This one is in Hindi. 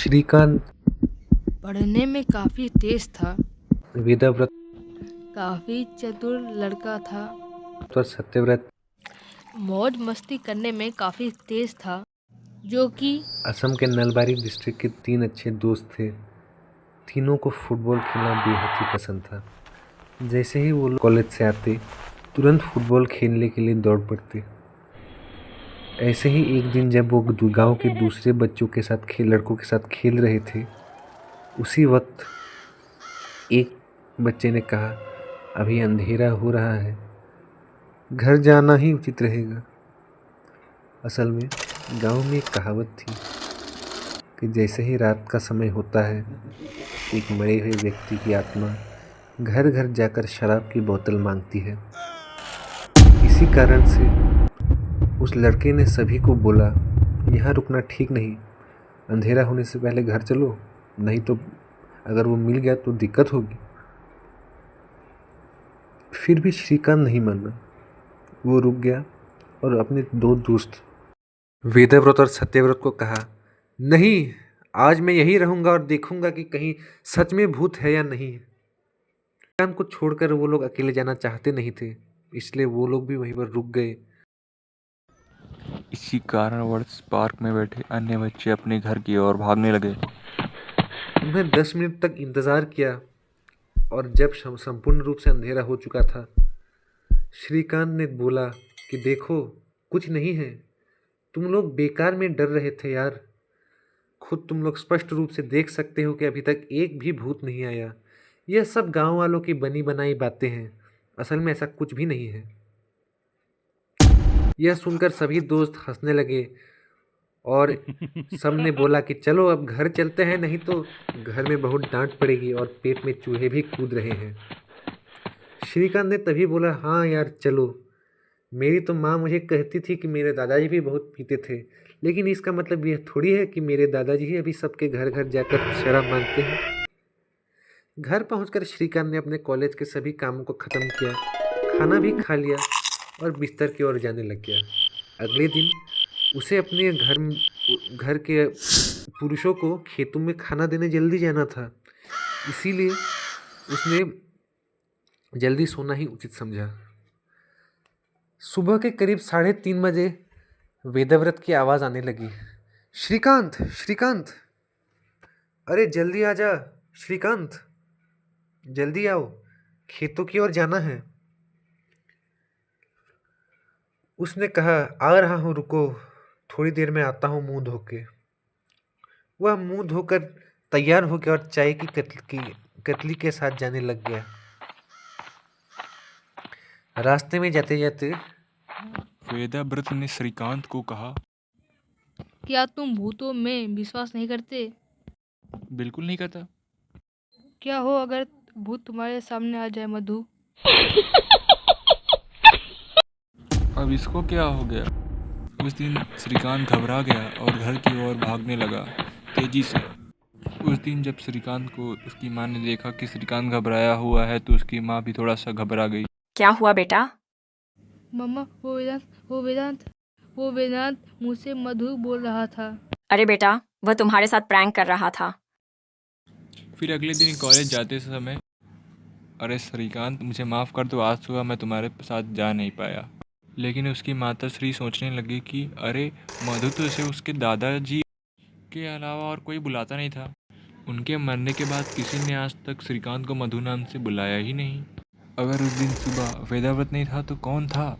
श्रीकांत पढ़ने में काफ़ी तेज था, वेदव्रत काफ़ी चतुर लड़का था, और सत्यव्रत मौज मस्ती करने में काफ़ी तेज था, जो कि असम के नलबारी डिस्ट्रिक्ट के 3 अच्छे दोस्त थे। तीनों को फुटबॉल खेलना बेहद ही पसंद था। जैसे ही वो लोग कॉलेज से आते तुरंत फुटबॉल खेलने के लिए दौड़ पड़ते। ऐसे ही एक दिन जब वो गांव के दूसरे बच्चों के साथ लड़कों के साथ खेल रहे थे, उसी वक्त एक बच्चे ने कहा, अभी अंधेरा हो रहा है, घर जाना ही उचित रहेगा। असल में गांव में एक कहावत थी कि जैसे ही रात का समय होता है, एक मरे हुए व्यक्ति की आत्मा घर घर जाकर शराब की बोतल मांगती है। इसी कारण से उस लड़के ने सभी को बोला, यहाँ रुकना ठीक नहीं, अंधेरा होने से पहले घर चलो, नहीं तो अगर वो मिल गया तो दिक्कत होगी। फिर भी श्रीकांत नहीं माना। वो रुक गया और अपने 2 दोस्त वेदव्रत और सत्यव्रत को कहा, नहीं, आज मैं यहीं रहूंगा और देखूंगा कि कहीं सच में भूत है या नहीं। श्रीकांत को छोड़कर वो लोग अकेले जाना चाहते नहीं थे, इसलिए वो लोग भी वहीं पर रुक गए। इसी कारणवश पार्क में बैठे अन्य बच्चे अपने घर की ओर भागने लगे। उन्हें 10 मिनट तक इंतजार किया और जब संपूर्ण रूप से अंधेरा हो चुका था, श्रीकांत ने बोला कि देखो, कुछ नहीं है, तुम लोग बेकार में डर रहे थे यार। खुद तुम लोग स्पष्ट रूप से देख सकते हो कि अभी तक एक भी भूत नहीं आया। यह सब गांव वालों की बनी बनाई बातें हैं, असल में ऐसा कुछ भी नहीं है। यह सुनकर सभी दोस्त हंसने लगे और सब ने बोला कि चलो अब घर चलते हैं, नहीं तो घर में बहुत डांट पड़ेगी और पेट में चूहे भी कूद रहे हैं। श्रीकांत ने तभी बोला, हाँ यार चलो, मेरी तो माँ मुझे कहती थी कि मेरे दादाजी भी बहुत पीते थे, लेकिन इसका मतलब यह थोड़ी है कि मेरे दादाजी ही अभी सबके घर घर जाकर शराब मांगते हैं। घर पहुंचकर श्रीकांत ने अपने कॉलेज के सभी कामों को ख़त्म किया, खाना भी खा लिया और बिस्तर की ओर जाने लग गया। अगले दिन उसे अपने घर के पुरुषों को खेतों में खाना देने जल्दी जाना था, इसीलिए उसने जल्दी सोना ही उचित समझा। सुबह के करीब 3:30 बजे वेदव्रत की आवाज़ आने लगी, श्रीकांत, श्रीकांत, अरे जल्दी आ जा, श्रीकांत, जल्दी आओ, खेतों की ओर जाना है। उसने कहा, आ रहा हूँ, रुको, थोड़ी देर में आता हूँ मुंह धो के। वह मुंह धोकर तैयार हो गया और चाय की कतली के साथ जाने लग गया। रास्ते में जाते जाते वेदव्रत ने श्रीकांत को कहा, क्या तुम भूतों में विश्वास नहीं करते? बिल्कुल नहीं करता। क्या हो अगर भूत तुम्हारे सामने आ जाए मधु? अब इसको क्या हो गया? उस दिन श्रीकांत घबरा गया और घर की ओर भागने लगा तेजी से। उस दिन जब श्रीकांत को उसकी माँ ने देखा कि श्रीकांत घबराया हुआ है, तो उसकी माँ भी थोड़ा सा घबरा गई। क्या हुआ बेटा? मम्मा, वो वेदांत मुझसे मधु बोल रहा था। अरे बेटा, वह तुम्हारे साथ प्रैंक कर रहा था। फिर अगले दिन कॉलेज जाते समय, अरे श्रीकांत, मुझे माफ़ कर दो, आज सुबह मैं तुम्हारे साथ जा नहीं पाया। लेकिन उसकी माता श्री सोचने लगी कि अरे मधु तो उसे उसके दादाजी के अलावा और कोई बुलाता नहीं था। उनके मरने के बाद किसी ने आज तक श्रीकांत को मधु नाम से बुलाया ही नहीं। अगर उस दिन सुबह वेदाव्रत नहीं था तो कौन था?